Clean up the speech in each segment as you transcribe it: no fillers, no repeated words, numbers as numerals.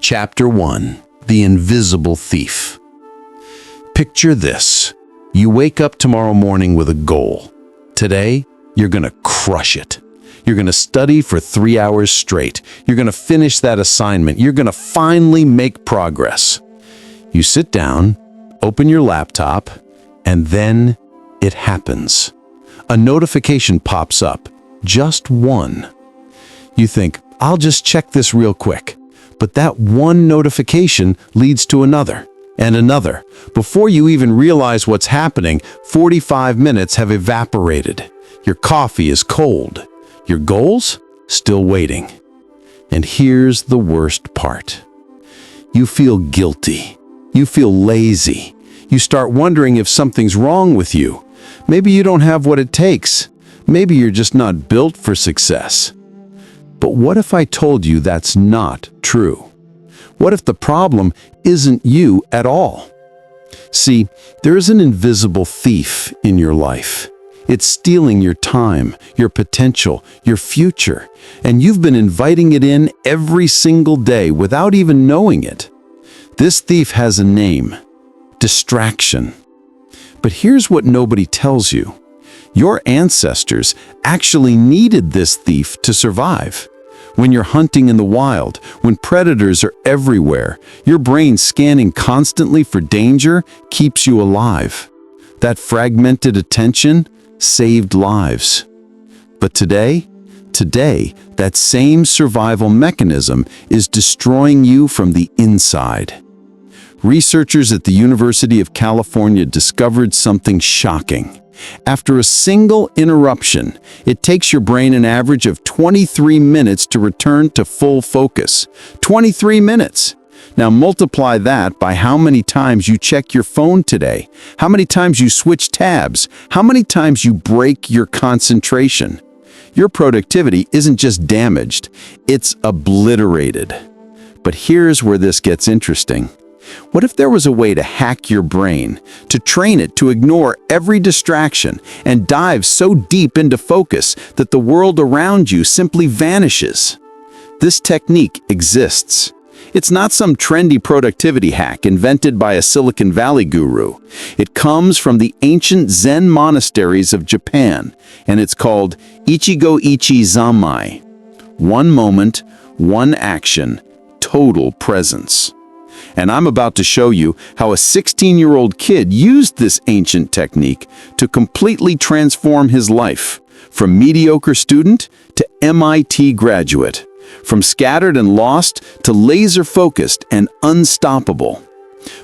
Chapter 1: The Invisible Thief. Picture this. You wake up tomorrow morning with a goal. Today, you're going to crush it. You're going to study for 3 hours straight. You're going to finish that assignment. You're going to finally make progress. You sit down, open your laptop, and then it happens. A notification pops up. Just one. You think, I'll just check this real quick. But that one notification leads to another and another. Before you even realize what's happening, 45 minutes have evaporated. Your coffee is cold. Your goals? Still waiting. And here's the worst part. You feel guilty. You feel lazy. You start wondering if something's wrong with you. Maybe you don't have what it takes. Maybe you're just not built for success. But what if I told you that's not true? What if the problem isn't you at all? See, there is an invisible thief in your life. It's stealing your time, your potential, your future, and you've been inviting it in every single day without even knowing it. This thief has a name: distraction. But here's what nobody tells you. Your ancestors actually needed this thief to survive. When you're hunting in the wild, when predators are everywhere, your brain scanning constantly for danger keeps you alive. That fragmented attention saved lives. But today, that same survival mechanism is destroying you from the inside. Researchers at the University of California discovered something shocking. After a single interruption, it takes your brain an average of 23 minutes to return to full focus. 23 minutes! Now multiply that by how many times you check your phone today, how many times you switch tabs, how many times you break your concentration. Your productivity isn't just damaged, it's obliterated. But here's where this gets interesting. What if there was a way to hack your brain, to train it to ignore every distraction and dive so deep into focus that the world around you simply vanishes? This technique exists. It's not some trendy productivity hack invented by a Silicon Valley guru. It comes from the ancient Zen monasteries of Japan, and it's called Ichigyo-Zammai. One moment, one action, total presence. And I'm about to show you how a 16-year-old kid used this ancient technique to completely transform his life, from mediocre student to MIT graduate, from scattered and lost to laser-focused and unstoppable.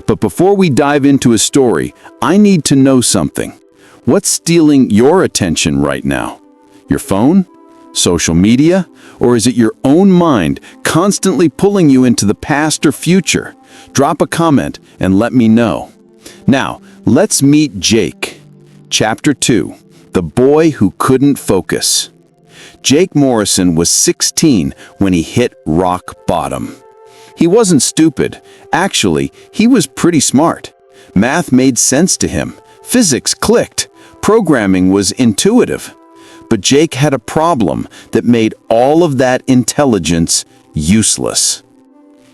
But before we dive into his story, I need to know something. What's stealing your attention right now? Your phone? Social media? Or is it your own mind constantly pulling you into the past or future? Drop a comment and let me know. Now, let's meet Jake. Chapter 2: The Boy Who Couldn't Focus. Jake Morrison was 16 when he hit rock bottom. He wasn't stupid. Actually, he was pretty smart. Math made sense to him. Physics clicked. Programming was intuitive. But Jake had a problem that made all of that intelligence useless.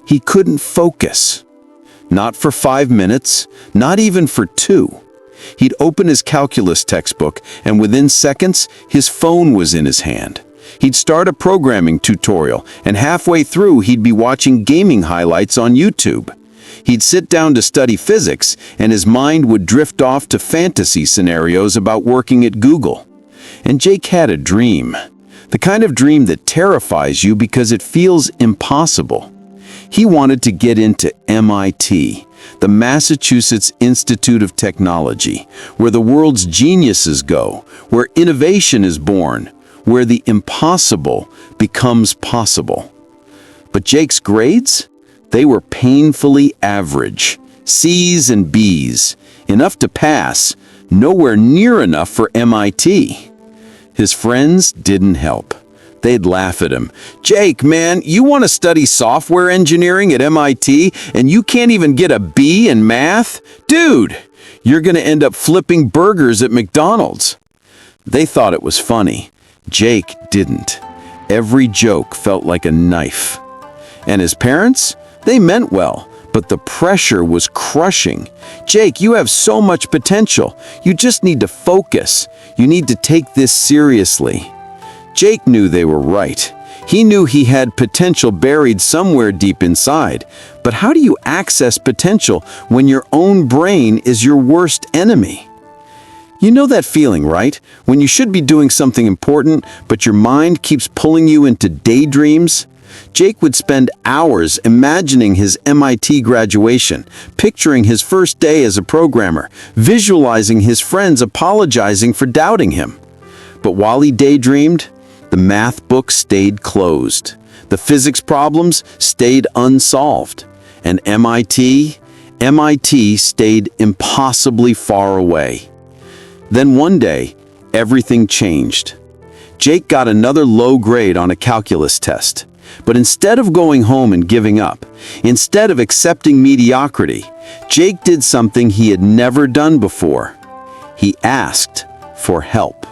He couldn't focus. Not for 5 minutes, not even for 2. He'd open his calculus textbook, and within seconds, his phone was in his hand. He'd start a programming tutorial, and halfway through, he'd be watching gaming highlights on YouTube. He'd sit down to study physics, and his mind would drift off to fantasy scenarios about working at Google. And Jake had a dream. The kind of dream that terrifies you because it feels impossible. He wanted to get into MIT, the Massachusetts Institute of Technology, where the world's geniuses go, where innovation is born, where the impossible becomes possible. But Jake's grades? They were painfully average. C's and B's. Enough to pass, nowhere near enough for MIT. His friends didn't help. They'd laugh at him. "Jake, man, you want to study software engineering at MIT and you can't even get a B in math? Dude, you're going to end up flipping burgers at McDonald's." They thought it was funny. Jake didn't. Every joke felt like a knife. And his parents? They meant well, but the pressure was crushing. "Jake, you have so much potential. You just need to focus. You need to take this seriously." Jake knew they were right. He knew he had potential buried somewhere deep inside. But how do you access potential when your own brain is your worst enemy? You know that feeling, right? When you should be doing something important, but your mind keeps pulling you into daydreams? Jake would spend hours imagining his MIT graduation, picturing his first day as a programmer, visualizing his friends apologizing for doubting him. But while he daydreamed, the math book stayed closed. The physics problems stayed unsolved. And MIT stayed impossibly far away. Then one day, everything changed. Jake got another low grade on a calculus test. But instead of going home and giving up, instead of accepting mediocrity, Jake did something he had never done before. He asked for help.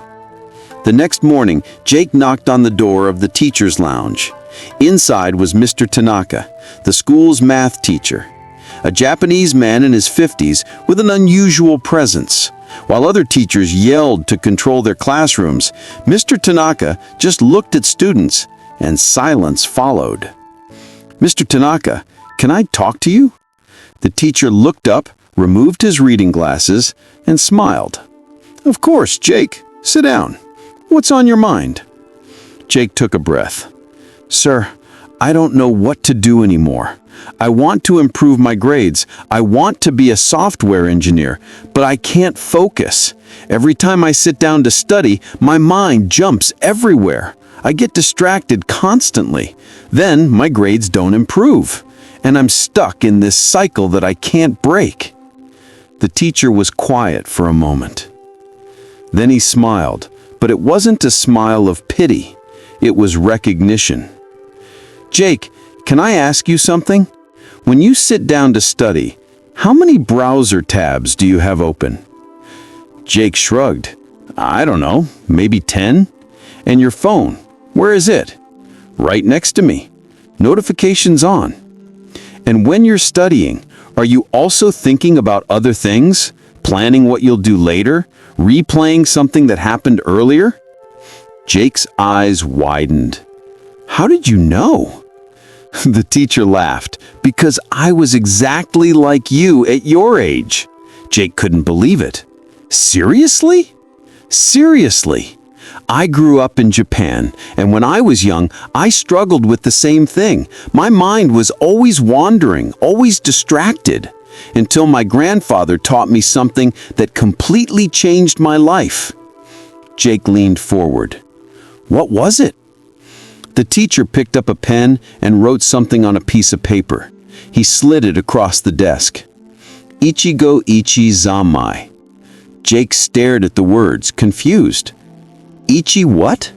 The next morning, Jake knocked on the door of the teacher's lounge. Inside was Mr. Tanaka, the school's math teacher, a Japanese man in his 50s with an unusual presence. While other teachers yelled to control their classrooms, Mr. Tanaka just looked at students, and silence followed. "Mr. Tanaka, can I talk to you?" The teacher looked up, removed his reading glasses, and smiled. "Of course, Jake. Sit down. What's on your mind?" Jake took a breath. "Sir, I don't know what to do anymore. I want to improve my grades. I want to be a software engineer, but I can't focus. Every time I sit down to study, my mind jumps everywhere. I get distracted constantly. Then my grades don't improve, and I'm stuck in this cycle that I can't break." The teacher was quiet for a moment. Then he smiled, but it wasn't a smile of pity. It was recognition. "Jake, can I ask you something? When you sit down to study, how many browser tabs do you have open?" Jake shrugged. "I don't know, maybe 10? And your phone, where is it?" "Right next to me. Notifications on." "And when you're studying, are you also thinking about other things? Planning what you'll do later? Replaying something that happened earlier?" Jake's eyes widened. "How did you know?" The teacher laughed. "Because I was exactly like you at your age." Jake couldn't believe it. "Seriously?" "Seriously. I grew up in Japan, and when I was young, I struggled with the same thing. My mind was always wandering, always distracted, until my grandfather taught me something that completely changed my life." Jake leaned forward. "What was it?" The teacher picked up a pen and wrote something on a piece of paper. He slid it across the desk. Ichigyo-Zammai. Jake stared at the words, confused. Ichi what?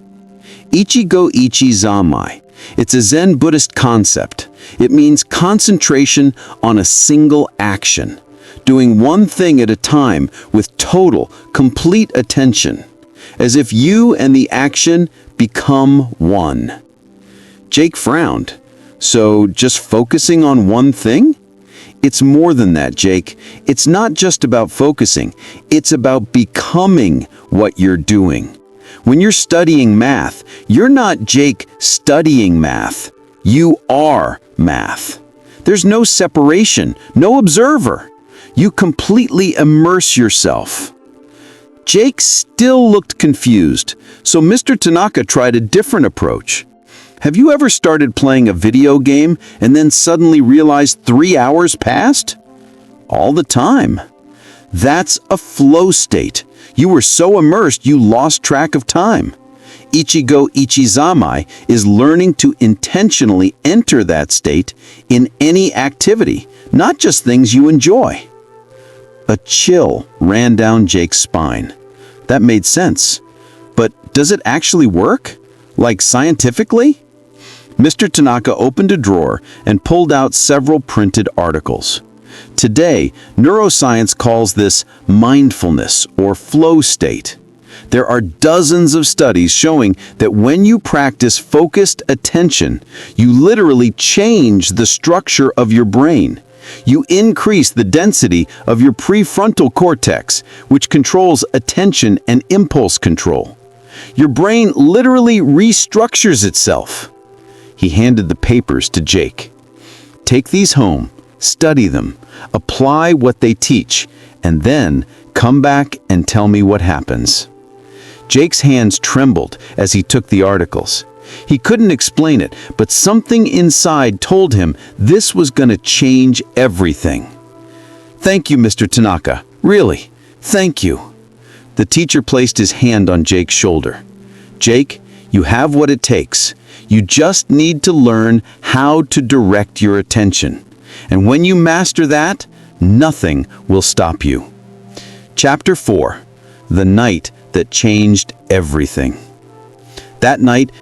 Ichigyo-Zammai. It's a Zen Buddhist concept. It means concentration on a single action, doing one thing at a time with total, complete attention, as if you and the action become one. Jake frowned. "So just focusing on one thing?" "It's more than that, Jake. It's not just about focusing. It's about becoming what you're doing. When you're studying math, you're not Jake studying math. You are math. There's no separation, no observer. You completely immerse yourself." Jake still looked confused, so Mr. Tanaka tried a different approach. "Have you ever started playing a video game and then suddenly realized 3 hours passed?" "All the time." "That's a flow state. You were so immersed you lost track of time." Ichigyo-Zammai is learning to intentionally enter that state in any activity, not just things you enjoy. A chill ran down Jake's spine. That made sense. But does it actually work? Like scientifically? Mr. Tanaka opened a drawer and pulled out several printed articles. Today, neuroscience calls this mindfulness or flow state. There are dozens of studies showing that when you practice focused attention, you literally change the structure of your brain. You increase the density of your prefrontal cortex, which controls attention and impulse control. Your brain literally restructures itself. He handed the papers to Jake. Take these home, study them, apply what they teach, and then come back and tell me what happens. Jake's hands trembled as he took the articles. He couldn't explain it, but something inside told him this was going to change everything. Thank you, Mr. Tanaka. Really, thank you. The teacher placed his hand on Jake's shoulder. Jake, you have what it takes. You just need to learn how to direct your attention. And when you master that, nothing will stop you. Chapter 4. The Night That Changed Everything. That night,